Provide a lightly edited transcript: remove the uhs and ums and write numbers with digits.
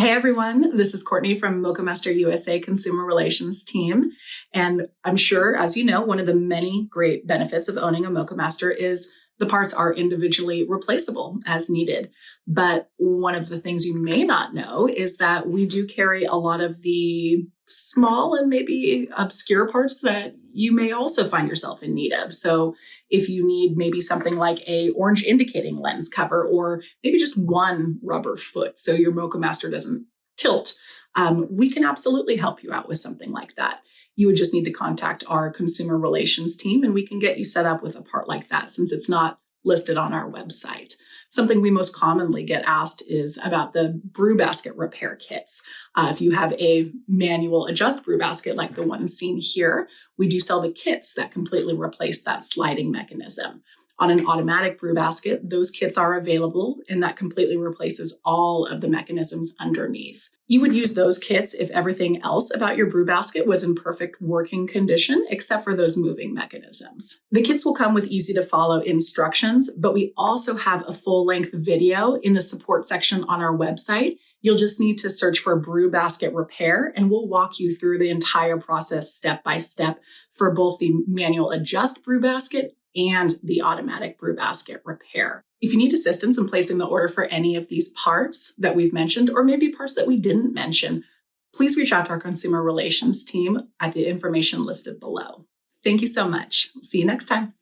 Hey everyone, this is Courtney from Moccamaster USA Consumer Relations team. And I'm sure, as you know, one of the many great benefits of owning a Moccamaster is the parts are individually replaceable as needed. But one of the things you may not know is that we do carry a lot of the small and maybe obscure parts that you may also find yourself in need of. So if you need maybe something like a orange indicating lens cover, or maybe just one rubber foot so your Moccamaster doesn't tilt, we can absolutely help you out with something like that. You would just need to contact our consumer relations team and we can get you set up with a part like that since it's not listed on our website. Something we most commonly get asked is about the brew basket repair kits. If you have a manual adjust brew basket like the one seen here, we do sell the kits that completely replace that sliding mechanism. On an automatic brew basket, those kits are available and that completely replaces all of the mechanisms underneath. You would use those kits if everything else about your brew basket was in perfect working condition, except for those moving mechanisms. The kits will come with easy to follow instructions, but we also have a full-length video in the support section on our website. You'll just need to search for brew basket repair and we'll walk you through the entire process step by step for both the manual adjust brew basket and the automatic brew basket repair. If you need assistance in placing the order for any of these parts that we've mentioned, or maybe parts that we didn't mention, please reach out to our consumer relations team at the information listed below. Thank you so much. See you next time.